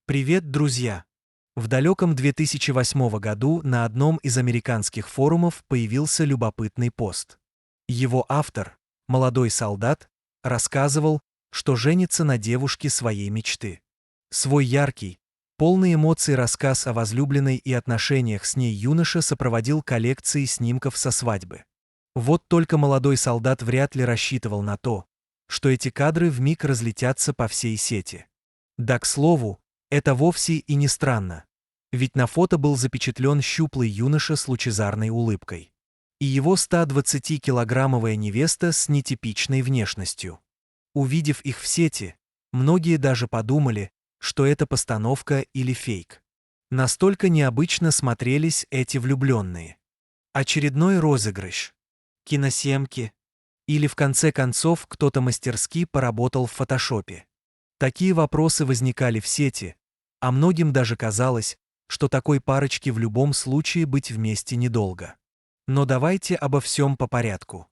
Привет, друзья! В далеком 2008 году на одном из американских форумов появился любопытный пост. Его автор, молодой солдат, рассказывал, что женится на девушке своей мечты. Свой яркий, полный эмоций рассказ о возлюбленной и отношениях с ней юноша сопроводил коллекцией снимков со свадьбы. Вот только молодой солдат вряд ли рассчитывал на то, что эти кадры вмиг разлетятся по всей сети. Да, к слову, это вовсе и не странно, ведь на фото был запечатлен щуплый юноша с лучезарной улыбкой и его 120-килограммовая невеста с нетипичной внешностью. Увидев их в сети, многие даже подумали, что это постановка или фейк. Настолько необычно смотрелись эти влюбленные. Очередной розыгрыш, киносъемки или в конце концов кто-то мастерски поработал в фотошопе. Такие вопросы возникали в сети, а многим даже казалось, что такой парочке в любом случае быть вместе недолго. Но давайте обо всем по порядку.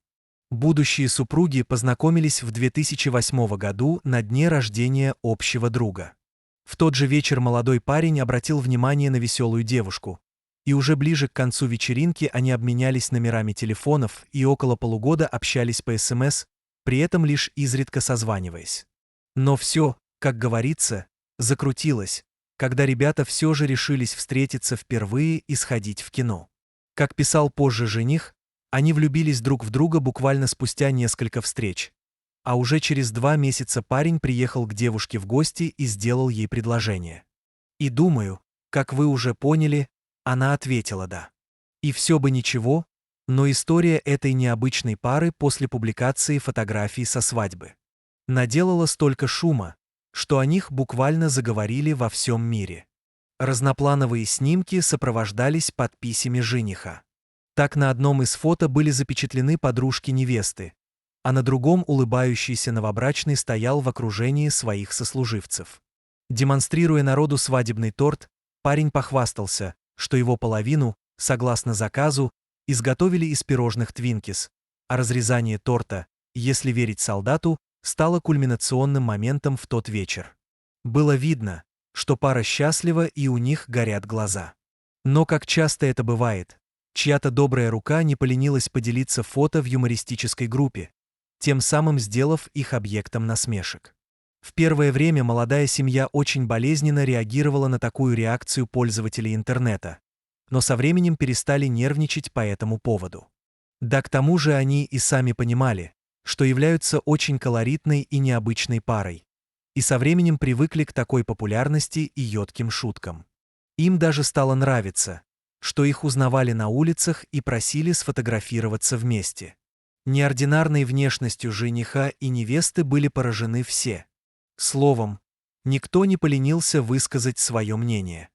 Будущие супруги познакомились в 2008 году на дне рождения общего друга. В тот же вечер молодой парень обратил внимание на веселую девушку, и уже ближе к концу вечеринки они обменялись номерами телефонов и около полугода общались по СМС, при этом лишь изредка созваниваясь. Но все, как говорится, закрутилось, когда ребята все же решились встретиться впервые и сходить в кино. Как писал позже жених, они влюбились друг в друга буквально спустя несколько встреч. А уже через 2 месяца парень приехал к девушке в гости и сделал ей предложение. И думаю, как вы уже поняли, она ответила «да». И все бы ничего, но история этой необычной пары после публикации фотографий со свадьбы наделала столько шума, что о них буквально заговорили во всем мире. Разноплановые снимки сопровождались подписями жениха. Так на одном из фото были запечатлены подружки невесты, а на другом улыбающийся новобрачный стоял в окружении своих сослуживцев. Демонстрируя народу свадебный торт, парень похвастался, что его половину, согласно заказу, изготовили из пирожных Твинкис, а разрезание торта, если верить солдату, стало кульминационным моментом в тот вечер. Было видно, что пара счастлива и у них горят глаза. Но, как часто это бывает, чья-то добрая рука не поленилась поделиться фото в юмористической группе, тем самым сделав их объектом насмешек. В первое время молодая семья очень болезненно реагировала на такую реакцию пользователей интернета, но со временем перестали нервничать по этому поводу. Да, к тому же они и сами понимали, что являются очень колоритной и необычной парой, и со временем привыкли к такой популярности и едким шуткам. Им даже стало нравиться, что их узнавали на улицах и просили сфотографироваться вместе. Неординарной внешностью жениха и невесты были поражены все. Словом, никто не поленился высказать свое мнение.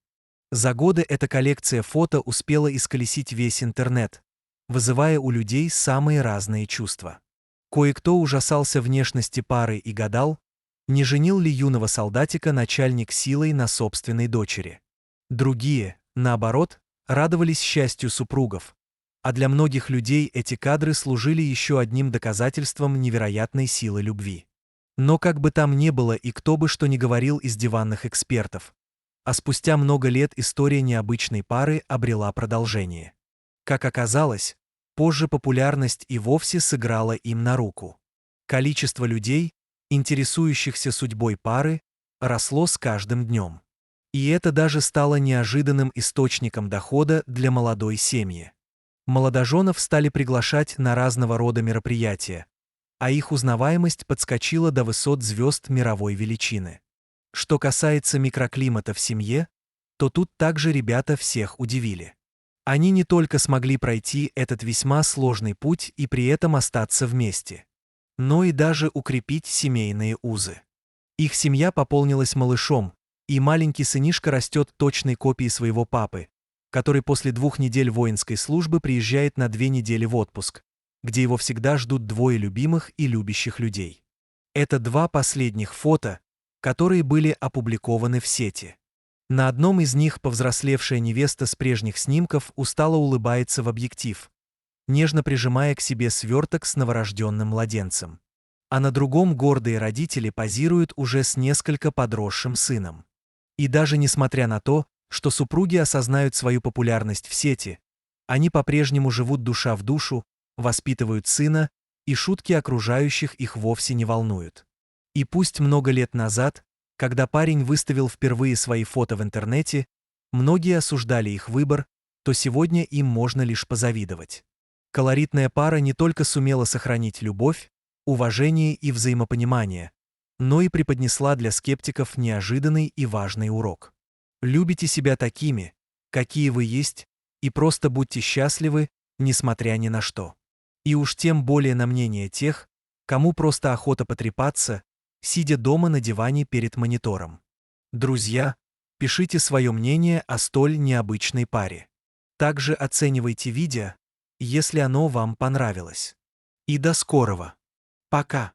За годы эта коллекция фото успела исколесить весь интернет, вызывая у людей самые разные чувства. Кое-кто ужасался внешности пары и гадал, не женил ли юного солдатика начальник силой на собственной дочери. Другие, наоборот, радовались счастью супругов, а для многих людей эти кадры служили еще одним доказательством невероятной силы любви. Но как бы там ни было и кто бы что ни говорил из диванных экспертов, а спустя много лет история необычной пары обрела продолжение. Как оказалось, позже популярность и вовсе сыграла им на руку. Количество людей, интересующихся судьбой пары, росло с каждым днем. И это даже стало неожиданным источником дохода для молодой семьи. Молодоженов стали приглашать на разного рода мероприятия, а их узнаваемость подскочила до высот звезд мировой величины. Что касается микроклимата в семье, то тут также ребята всех удивили. Они не только смогли пройти этот весьма сложный путь и при этом остаться вместе, но и даже укрепить семейные узы. Их семья пополнилась малышом, и маленький сынишка растет точной копией своего папы, который после 2 недель воинской службы приезжает на 2 недели в отпуск, где его всегда ждут 2 любимых и любящих людей. Это 2 последних фото, которые были опубликованы в сети. На одном из них повзрослевшая невеста с прежних снимков устало улыбается в объектив, нежно прижимая к себе сверток с новорожденным младенцем. А на другом гордые родители позируют уже с несколько подросшим сыном. И даже несмотря на то, что супруги осознают свою популярность в сети, они по-прежнему живут душа в душу, воспитывают сына, и шутки окружающих их вовсе не волнуют. И пусть много лет назад, когда парень выставил впервые свои фото в интернете, многие осуждали их выбор, то сегодня им можно лишь позавидовать. Колоритная пара не только сумела сохранить любовь, уважение и взаимопонимание, но и преподнесла для скептиков неожиданный и важный урок. Любите себя такими, какие вы есть, и просто будьте счастливы, несмотря ни на что. И уж тем более на мнение тех, кому просто охота потрепаться, сидя дома на диване перед монитором. Друзья, пишите свое мнение о столь необычной паре. Также оценивайте видео, если оно вам понравилось. И до скорого. Пока.